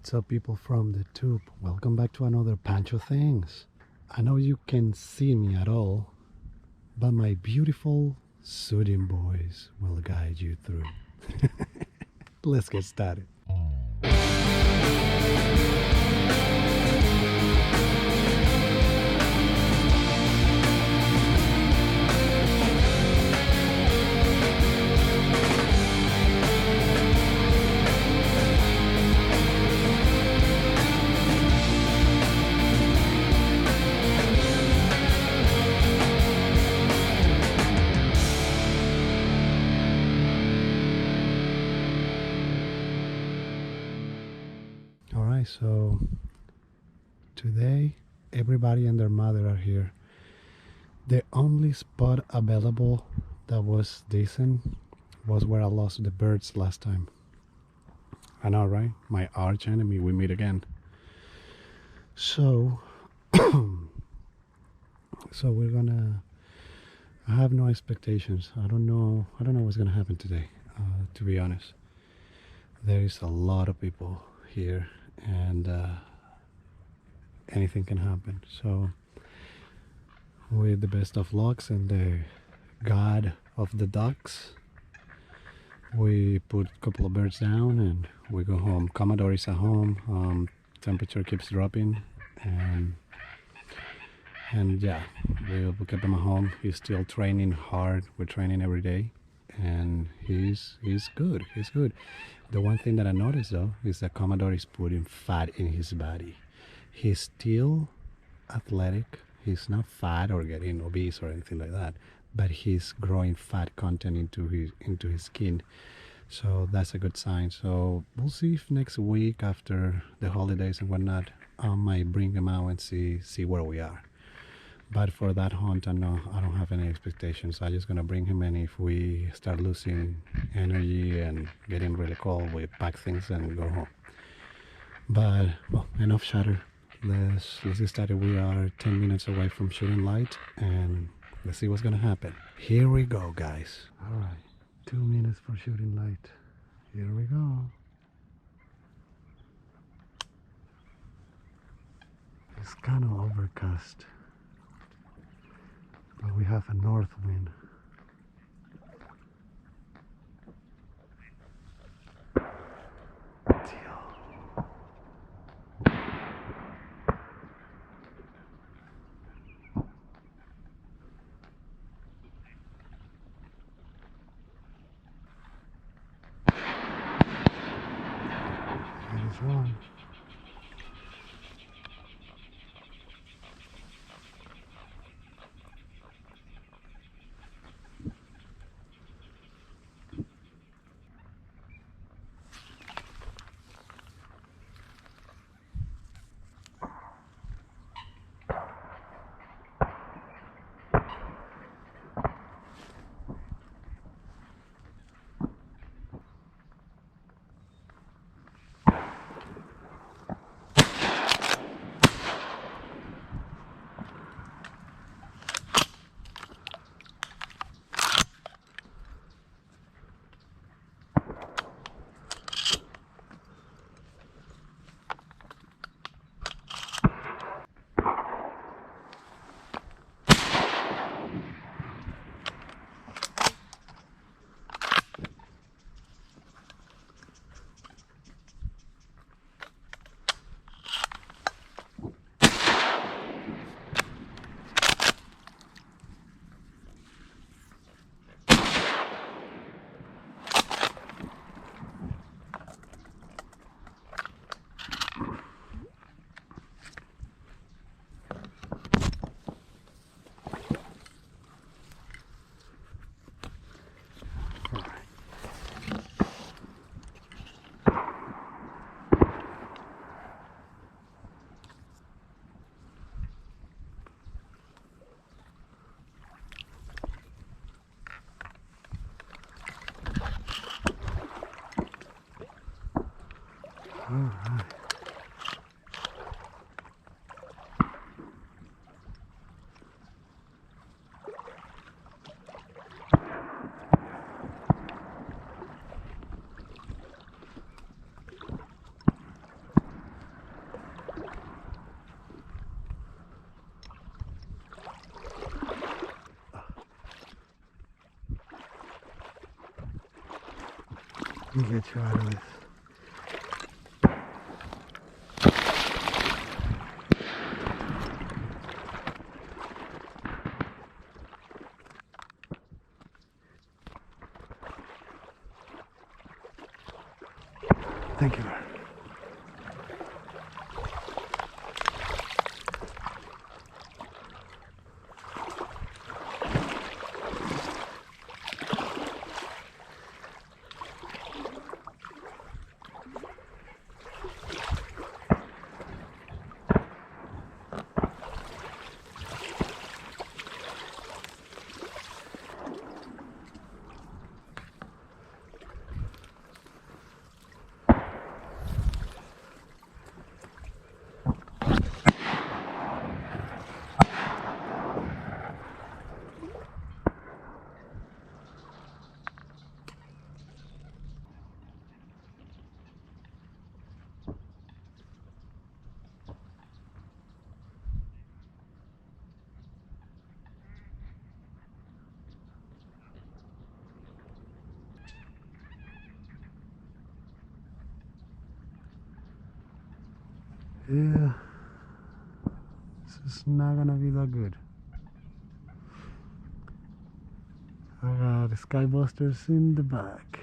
What's up, people from the tube? Welcome back to another Pancho Things. I know you can't see me at all, but my beautiful soothing voice will guide you through. Let's get started. So today everybody and their mother are here. The only spot available that was decent was where I lost the birds last time. I know, right? My arch enemy, we meet again. So we're gonna, I have no expectations. I don't know what's gonna happen today, to be honest. There is a lot of people here and anything can happen. So with the best of lucks and the god of the ducks, we put a couple of birds down and we go home. Commodore is at home. Temperature keeps dropping and yeah, we'll keep him at home. He's still training hard. We're training every day and he's good. He's good. The one thing that I noticed though is that Commodore is putting fat in his body. He's still athletic. He's not fat or getting obese or anything like that, but he's growing fat content into his skin. So that's a good sign. So we'll see if next week after the holidays and whatnot, I might bring him out and see where we are. But for that hunt, I don't have any expectations. I'm just gonna bring him in. If we start losing energy and getting really cold, we pack things and go home. But well, enough chatter. Let's get started. We are 10 minutes away from shooting light, and let's see what's gonna happen. Here we go, guys. All right, 2 minutes for shooting light. Here we go. It's kind of overcast. But we have a north wind. That is one. All right. Let me get you out of this. Thank you. Yeah, this is not gonna be that good. I got skybusters in the back.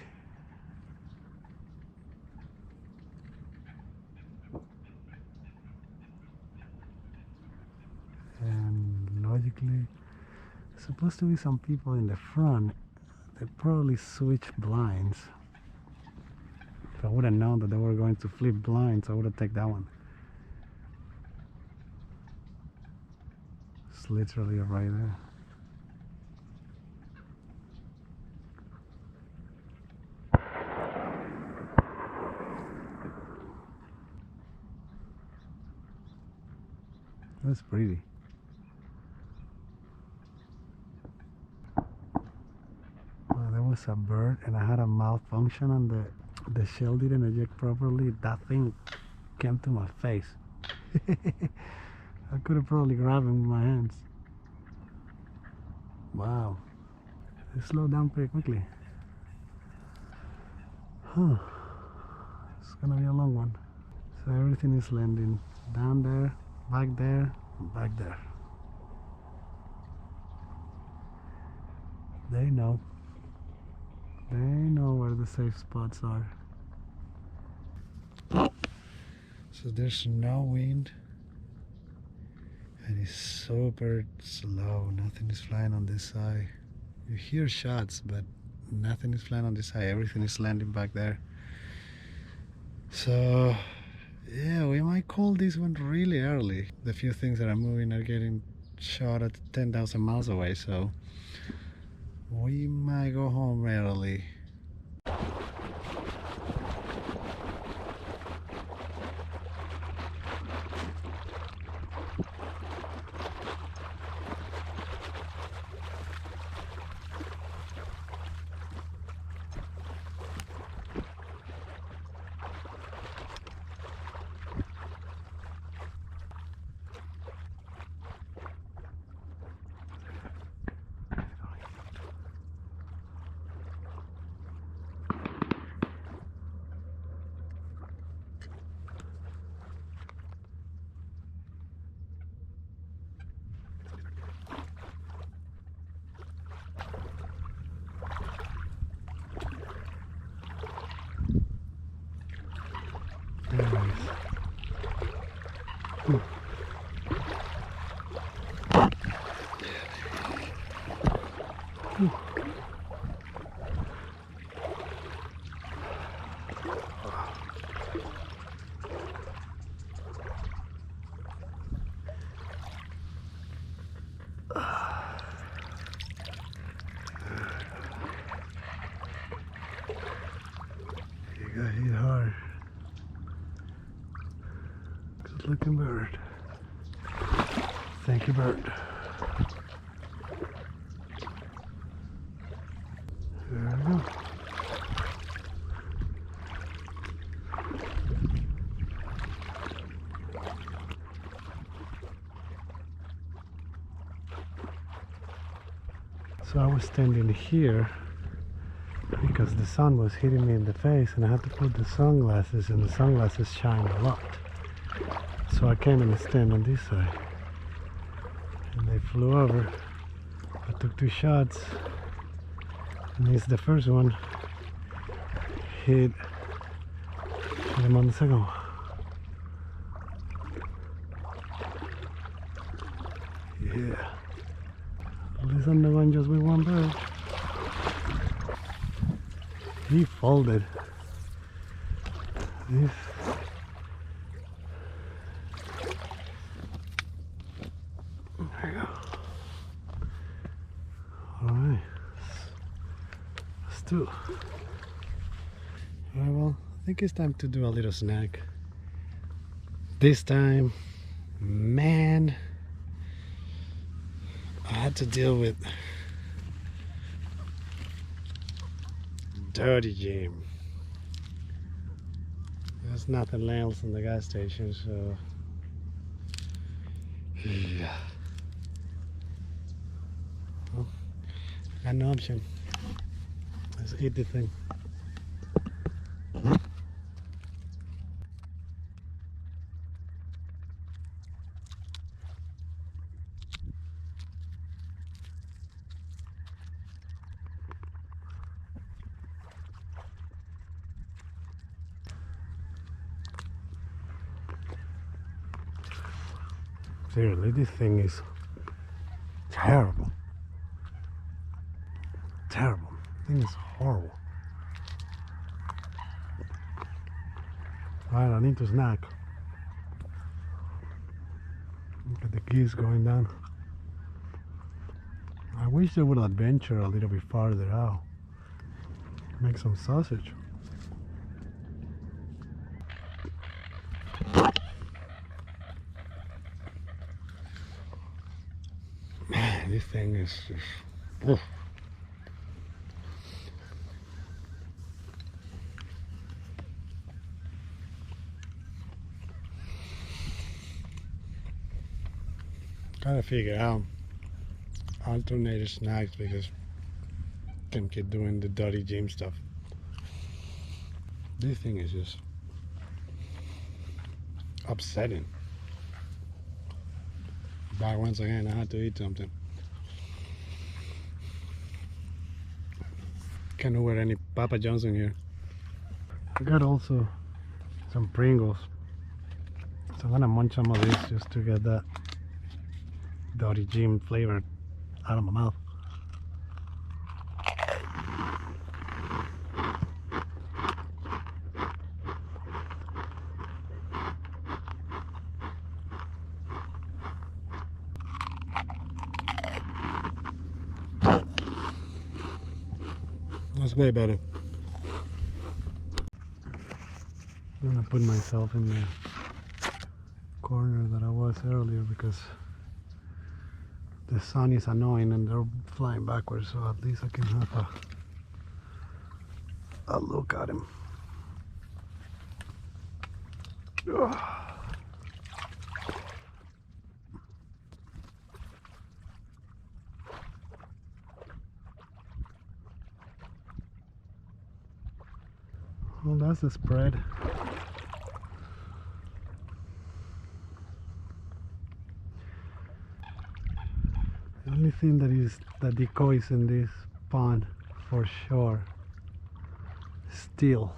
And logically, there's supposed to be some people in the front. They probably switch blinds. If I would have known that they were going to flip blinds, I would have taken that one. It's literally right there. That's pretty. Well, there was a bird and I had a malfunction on the shell didn't eject properly. That thing came to my face. I could have probably grabbed him with my hands. Wow. They slowed down pretty quickly. Huh. It's gonna be a long one. So everything is landing down there, back there, back there. They know. They know where the safe spots are. So there's no wind. And it's super slow. Nothing is flying on this side. You hear shots, but nothing is flying on this side. Everything is landing back there. So yeah, we might call this one really early. The few things that are moving are getting shot at 10,000 miles away, so we might go home early. You got hit hard. Good looking bird. Thank you, bird. There we go. So I was standing here because the sun was hitting me in the face and I had to put the sunglasses, and the sunglasses shine a lot. So I came and stand on this side and they flew over. I took 2 shots and this is the first one. Hit him on the second one. Yeah. At least I'm the one just with one bird. He folded. This. There you go. Alright. Let's do. Alright, well, I think it's time to do a little snack. This time, man, I had to deal with dirty gym. There's nothing else in the gas station, so yeah. Well, got no option. Let's eat the thing. Seriously, this thing is terrible. Terrible. This thing is horrible. Alright, I need to snack. Look at the geese going down. I wish they would adventure a little bit farther out. Make some sausage. Man, this thing is just... Oof. Gotta figure out alternative snacks because I can keep doing the dirty gym stuff. This thing is just upsetting. But once again, I had to eat something. Can't wear any Papa John's in here. I got also some Pringles. So I'm gonna munch some of this just to get that dirty gym flavor out of my mouth. That's way better. I'm gonna put myself in the corner that I was earlier because the sun is annoying and they're flying backwards, so at least I can have a look at him. Ugh. Well, that's the spread. The only thing that is the decoys in this pond for sure, steel.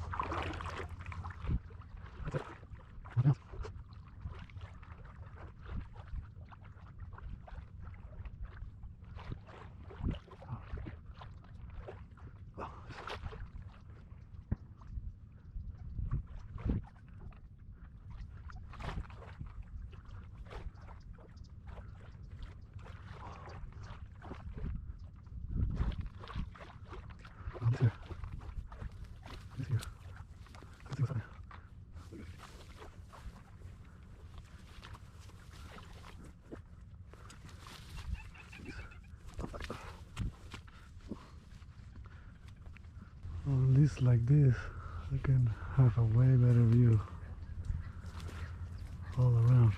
At least like this, I can have a way better view all around.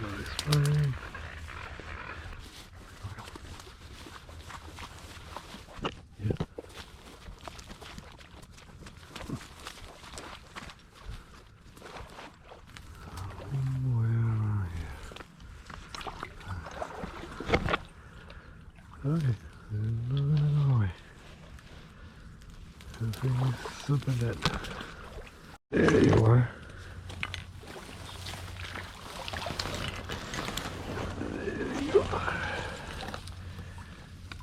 Fine. Yeah. Okay, everything is super dead. There you are. There you are.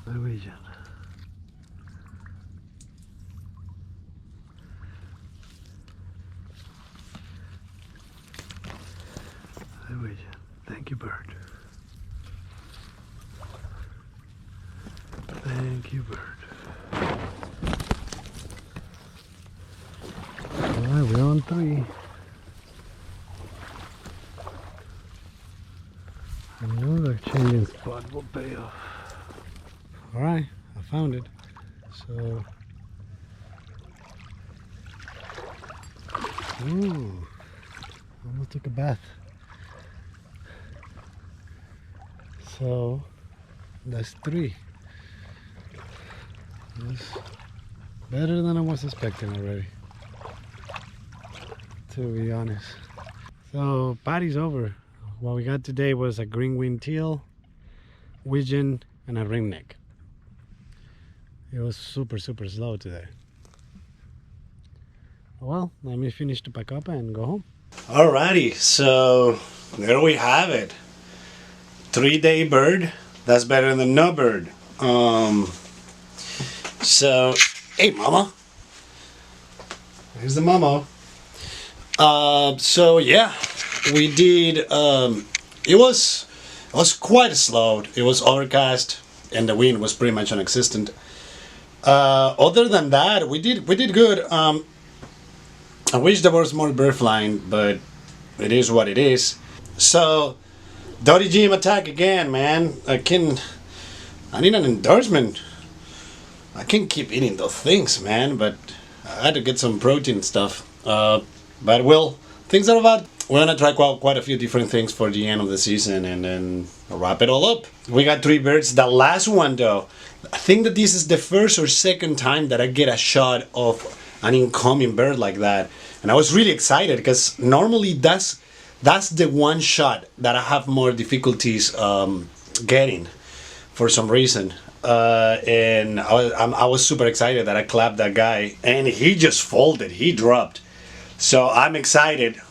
Norwegian. Norwegian. Thank you, bird. Thank you, bird. Alright, we're on 3. Another changing spot will pay off. Alright, I found it. So, ooh, almost took a bath. So, that's 3. That's better than I was expecting already, to be honest. So party's over. What we got today was a green winged-teal, widgeon, and a ringneck. It was super slow today. Well, let me finish to pack up and go home. Alrighty, so there we have it. 3-day bird. That's better than no bird. So, hey mama. Here's the mama. So yeah, we did. It was quite slow. It was overcast, and the wind was pretty much non-existent. Other than that, we did good. I wish there was more bird flying, but it is what it is. So, Dirty Gym attack again, man. I need an endorsement. I can't keep eating those things, man, but I had to get some protein stuff. But well, things are about. We're gonna try quite a few different things for the end of the season and then wrap it all up. We got 3 birds. The last one though, I think that this is the first or second time that I get a shot of an incoming bird like that. And I was really excited because normally that's the one shot that I have more difficulties getting for some reason. And I was super excited that I clapped that guy and he just folded, he dropped. So I'm excited.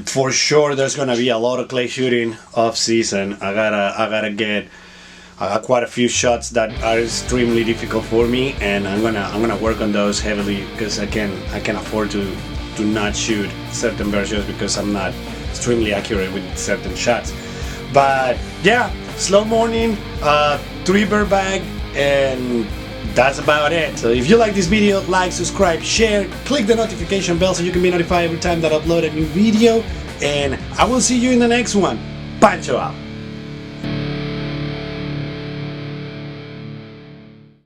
For sure there's gonna be a lot of clay shooting off season. I got quite a few shots that are extremely difficult for me, and I'm gonna work on those heavily because I can afford to not shoot certain versions because I'm not extremely accurate with certain shots. But yeah, slow morning, 3 bird bag, and that's about it. So if you like this video, like, subscribe, share, click the notification bell so you can be notified every time that I upload a new video, and I will see you in the next one. Pancho out.